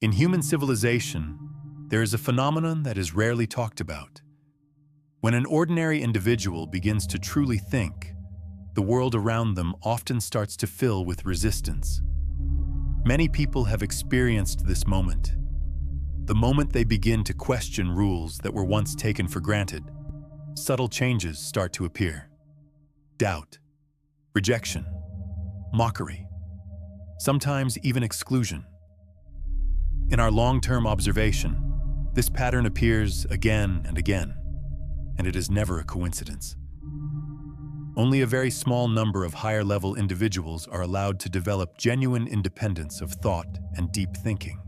In human civilization, there is a phenomenon that is rarely talked about. When an ordinary individual begins to truly think, the world around them often starts to fill with resistance. Many people have experienced this moment. The moment they begin to question rules that were once taken for granted, subtle changes start to appear. Doubt, rejection, mockery, sometimes even exclusion. In our long-term observation, this pattern appears again and again, and it is never a coincidence. Only a very small number of higher-level individuals are allowed to develop genuine independence of thought and deep thinking.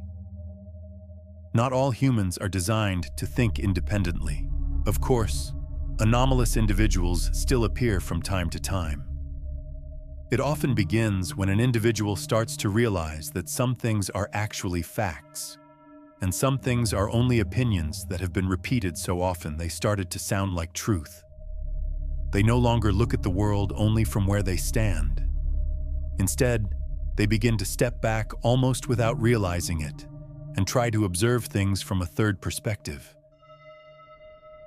Not all humans are designed to think independently. Of course, anomalous individuals still appear from time to time. It often begins when an individual starts to realize that some things are actually facts, and some things are only opinions that have been repeated so often they started to sound like truth. They no longer look at the world only from where they stand. Instead, they begin to step back almost without realizing it and try to observe things from a third perspective.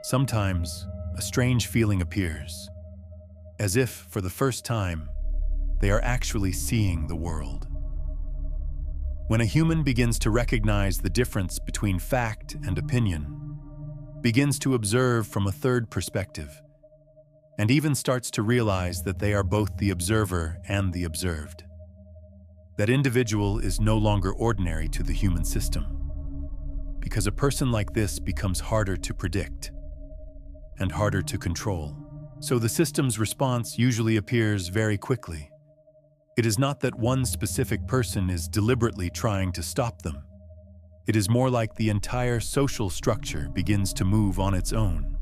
Sometimes, a strange feeling appears, as if, for the first time, they are actually seeing the world. When a human begins to recognize the difference between fact and opinion, begins to observe from a third perspective, and even starts to realize that they are both the observer and the observed, that individual is no longer ordinary to the human system, because a person like this becomes harder to predict and harder to control. So the system's response usually appears very quickly. It is not that one specific person is deliberately trying to stop them. It is more like the entire social structure begins to move on its own.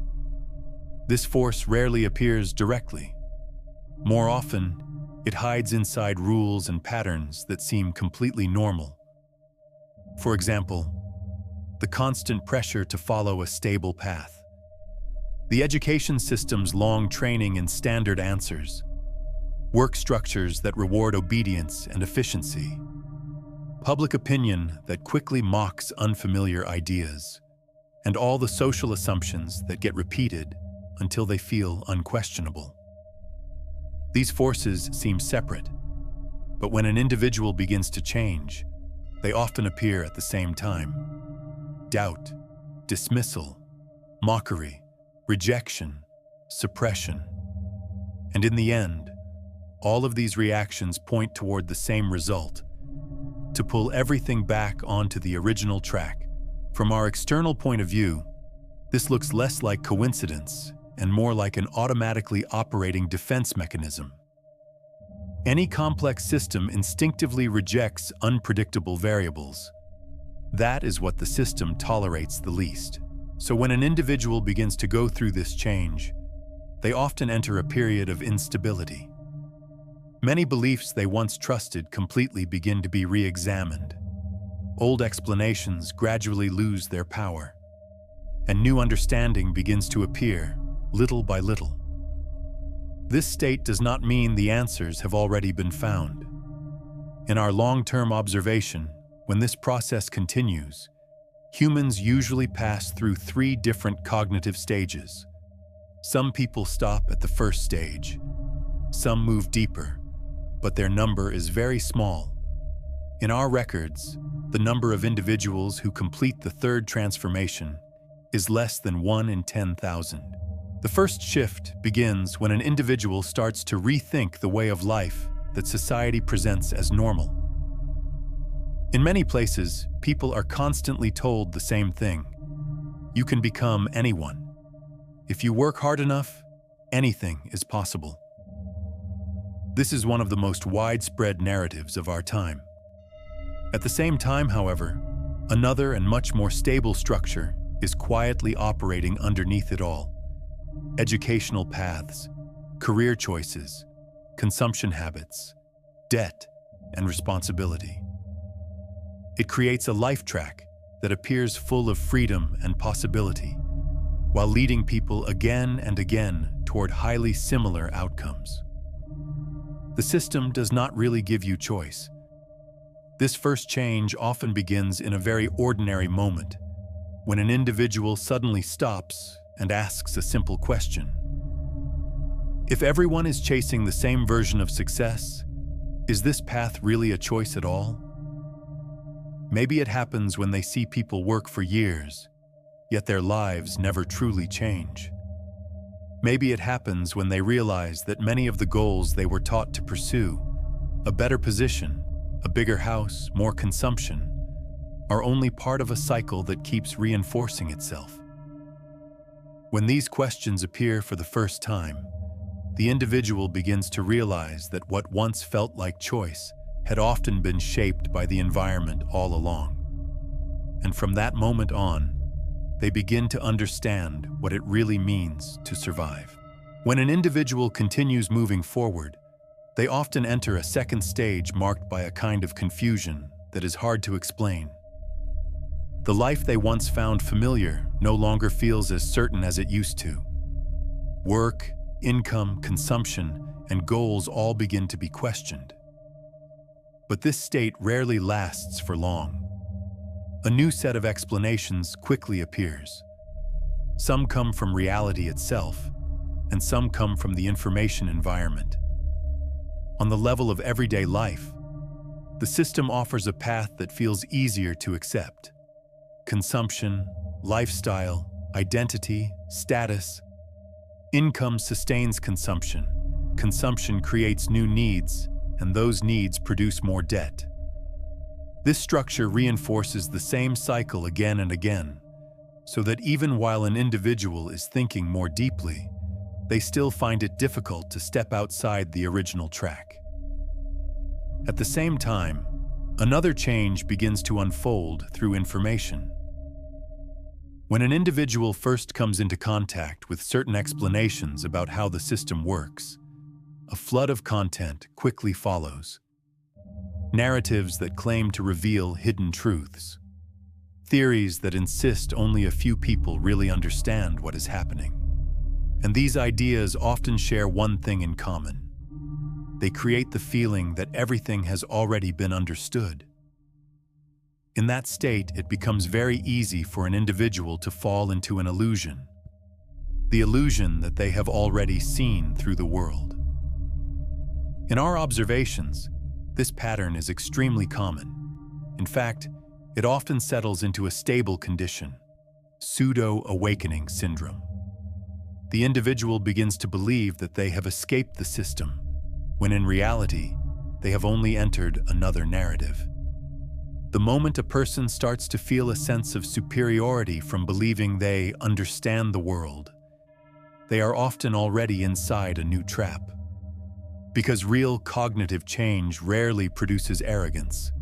This force rarely appears directly. More often, it hides inside rules and patterns that seem completely normal. For example, the constant pressure to follow a stable path, the education system's long training in standard answers, work structures that reward obedience and efficiency, public opinion that quickly mocks unfamiliar ideas, and all the social assumptions that get repeated until they feel unquestionable. These forces seem separate, but when an individual begins to change, they often appear at the same time. Doubt, dismissal, mockery, rejection, suppression. And in the end, all of these reactions point toward the same result: to pull everything back onto the original track. From our external point of view, this looks less like coincidence and more like an automatically operating defense mechanism. Any complex system instinctively rejects unpredictable variables. That is what the system tolerates the least. So when an individual begins to go through this change, they often enter a period of instability. Many beliefs they once trusted completely begin to be re-examined. Old explanations gradually lose their power, and new understanding begins to appear, little by little. This state does not mean the answers have already been found. In our long-term observation, when this process continues, humans usually pass through 3 different cognitive stages. Some people stop at the first stage. Some move deeper, but their number is very small. In our records, the number of individuals who complete the third transformation is less than 1 in 10,000. The first shift begins when an individual starts to rethink the way of life that society presents as normal. In many places, people are constantly told the same thing: you can become anyone. If you work hard enough, anything is possible. This is one of the most widespread narratives of our time. At the same time, however, another and much more stable structure is quietly operating underneath it all. Educational paths, career choices, consumption habits, debt, and responsibility. It creates a life track that appears full of freedom and possibility, while leading people again and again toward highly similar outcomes. The system does not really give you choice. This first change often begins in a very ordinary moment, when an individual suddenly stops and asks a simple question. If everyone is chasing the same version of success, is this path really a choice at all? Maybe it happens when they see people work for years, yet their lives never truly change. Maybe it happens when they realize that many of the goals they were taught to pursue, a better position, a bigger house, more consumption, are only part of a cycle that keeps reinforcing itself. When these questions appear for the first time, the individual begins to realize that what once felt like choice had often been shaped by the environment all along. And from that moment on, they begin to understand what it really means to survive. When an individual continues moving forward, they often enter a second stage marked by a kind of confusion that is hard to explain. The life they once found familiar no longer feels as certain as it used to. Work, income, consumption, and goals all begin to be questioned. But this state rarely lasts for long. A new set of explanations quickly appears. Some come from reality itself, and some come from the information environment. On the level of everyday life, the system offers a path that feels easier to accept. Consumption, lifestyle, identity, status. Income sustains consumption. Consumption creates new needs, and those needs produce more debt. This structure reinforces the same cycle again and again, so that even while an individual is thinking more deeply, they still find it difficult to step outside the original track. At the same time, another change begins to unfold through information. When an individual first comes into contact with certain explanations about how the system works, a flood of content quickly follows. Narratives that claim to reveal hidden truths. Theories that insist only a few people really understand what is happening. And these ideas often share one thing in common. They create the feeling that everything has already been understood. In that state, it becomes very easy for an individual to fall into an illusion. The illusion that they have already seen through the world. In our observations, this pattern is extremely common. In fact, it often settles into a stable condition, pseudo-awakening syndrome. The individual begins to believe that they have escaped the system, when in reality, they have only entered another narrative. The moment a person starts to feel a sense of superiority from believing they understand the world, they are often already inside a new trap. Because real cognitive change rarely produces arrogance.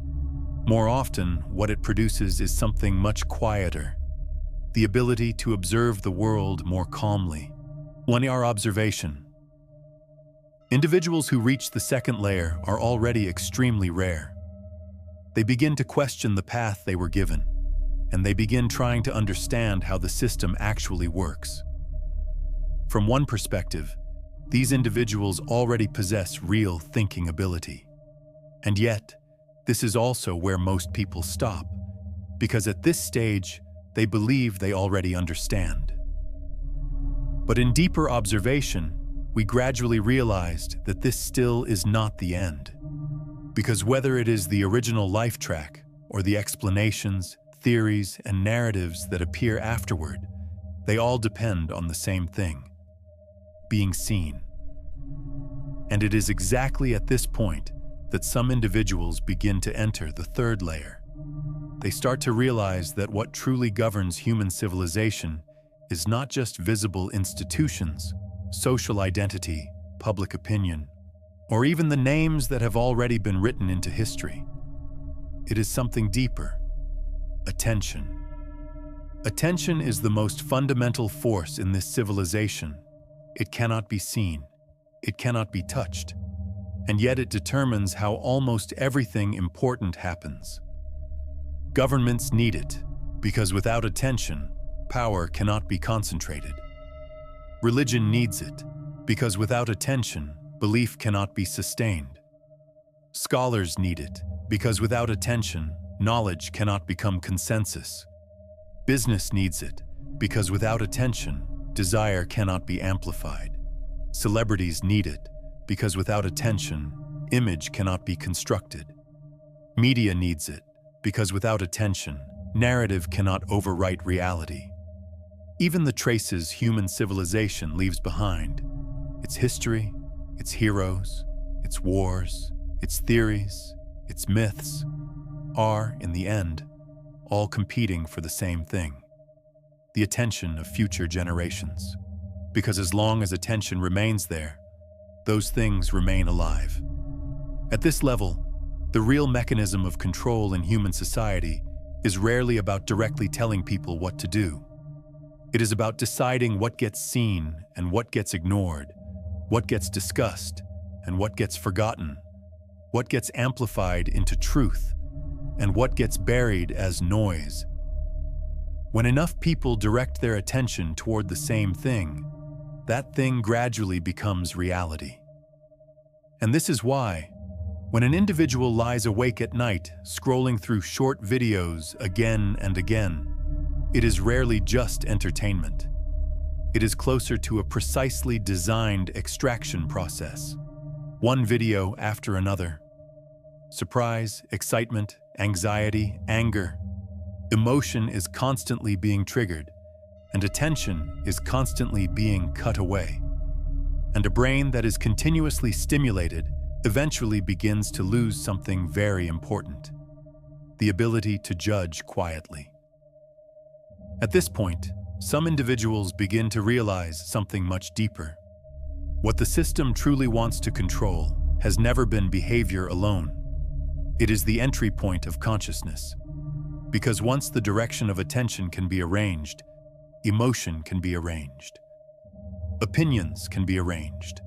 More often, what it produces is something much quieter, the ability to observe the world more calmly. In our observation, individuals who reach the second layer are already extremely rare. They begin to question the path they were given, and they begin trying to understand how the system actually works. From one perspective, these individuals already possess real thinking ability. And yet, this is also where most people stop, because at this stage, they believe they already understand. But in deeper observation, we gradually realized that this still is not the end. Because whether it is the original life track or the explanations, theories, and narratives that appear afterward, they all depend on the same thing: being seen. And it is exactly at this point that some individuals begin to enter the third layer. They start to realize that what truly governs human civilization is not just visible institutions, social identity, public opinion, or even the names that have already been written into history. It is something deeper: attention. Attention is the most fundamental force in this civilization. It cannot be seen. It cannot be touched. And yet it determines how almost everything important happens. Governments need it, because without attention, power cannot be concentrated. Religion needs it, because without attention, belief cannot be sustained. Scholars need it, Because without attention, knowledge cannot become consensus. Business needs it, because without attention, desire cannot be amplified. Celebrities need it, because without attention, image cannot be constructed. Media needs it, because without attention, narrative cannot overwrite reality. Even the traces human civilization leaves behind, its history, its heroes, its wars, its theories, its myths, are, in the end, all competing for the same thing: the attention of future generations. Because as long as attention remains there, those things remain alive. At this level, the real mechanism of control in human society is rarely about directly telling people what to do. It is about deciding what gets seen and what gets ignored, what gets discussed and what gets forgotten, what gets amplified into truth, and what gets buried as noise. When enough people direct their attention toward the same thing, that thing gradually becomes reality. And this is why, when an individual lies awake at night scrolling through short videos again and again, it is rarely just entertainment. It is closer to a precisely designed extraction process. One video after another. Surprise, excitement, anxiety, anger. Emotion is constantly being triggered, and attention is constantly being cut away. And a brain that is continuously stimulated eventually begins to lose something very important: the ability to judge quietly. At this point, some individuals begin to realize something much deeper. What the system truly wants to control has never been behavior alone. It is the entry point of consciousness. Because once the direction of attention can be arranged, emotion can be arranged. Opinions can be arranged.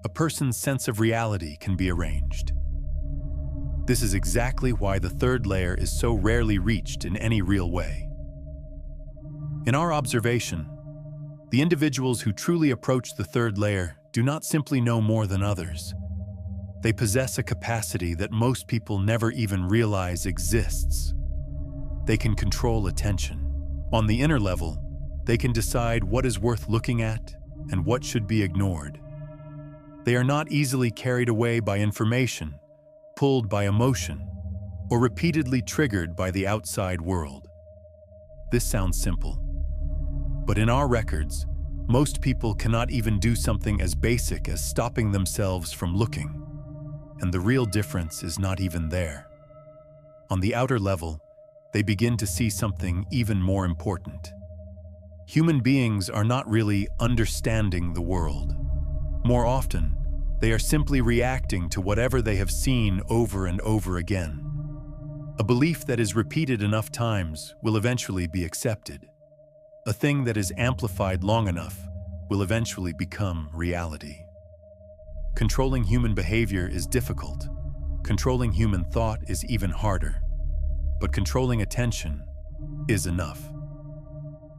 A person's sense of reality can be arranged. This is exactly why the third layer is so rarely reached in any real way. In our observation, the individuals who truly approach the third layer do not simply know more than others. They possess a capacity that most people never even realize exists. They can control attention. On the inner level, they can decide what is worth looking at and what should be ignored. They are not easily carried away by information, pulled by emotion, or repeatedly triggered by the outside world. This sounds simple. But in our records, most people cannot even do something as basic as stopping themselves from looking. And the real difference is not even there. On the outer level, they begin to see something even more important. Human beings are not really understanding the world. More often, they are simply reacting to whatever they have seen over and over again. A belief that is repeated enough times will eventually be accepted. A thing that is amplified long enough will eventually become reality. Controlling human behavior is difficult. Controlling human thought is even harder. But controlling attention is enough.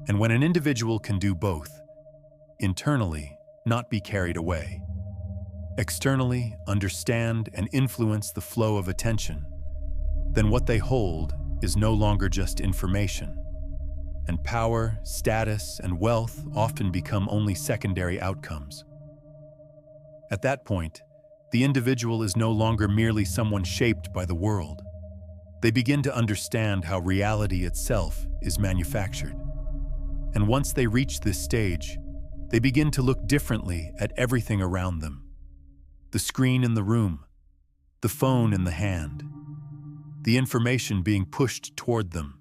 And when an individual can do both, internally, not be carried away, externally, understand and influence the flow of attention, then what they hold is no longer just information. And power, status, and wealth often become only secondary outcomes. At that point, the individual is no longer merely someone shaped by the world. They begin to understand how reality itself is manufactured. And once they reach this stage, they begin to look differently at everything around them. The screen in the room, the phone in the hand, the information being pushed toward them,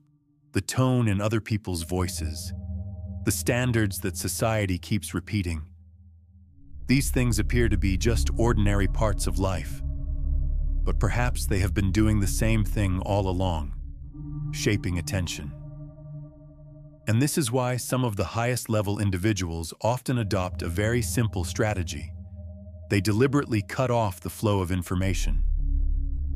the tone in other people's voices, the standards that society keeps repeating. These things appear to be just ordinary parts of life, but perhaps they have been doing the same thing all along, shaping attention. And this is why some of the highest level individuals often adopt a very simple strategy. They deliberately cut off the flow of information.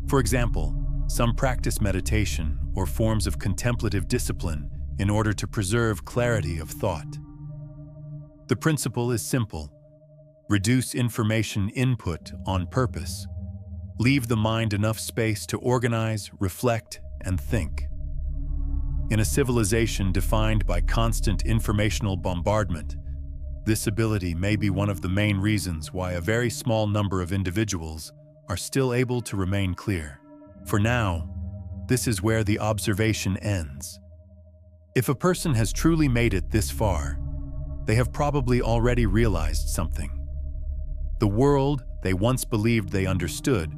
For example, some practice meditation or forms of contemplative discipline in order to preserve clarity of thought. The principle is simple: reduce information input on purpose, Leave the mind enough space to organize, reflect, and think. In a civilization defined by constant informational bombardment, this ability may be one of the main reasons why a very small number of individuals are still able to remain clear. For now, this is where the observation ends. If a person has truly made it this far, they have probably already realized something. The world they once believed they understood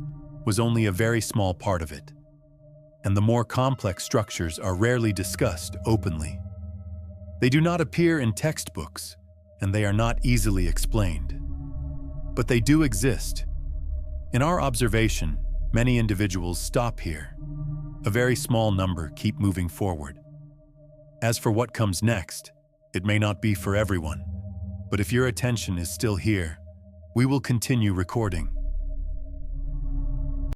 was only a very small part of it, and the more complex structures are rarely discussed openly. They do not appear in textbooks, and they are not easily explained. But they do exist. In our observation, many individuals stop here. A very small number keep moving forward. As for what comes next, it may not be for everyone, but if your attention is still here, we will continue recording.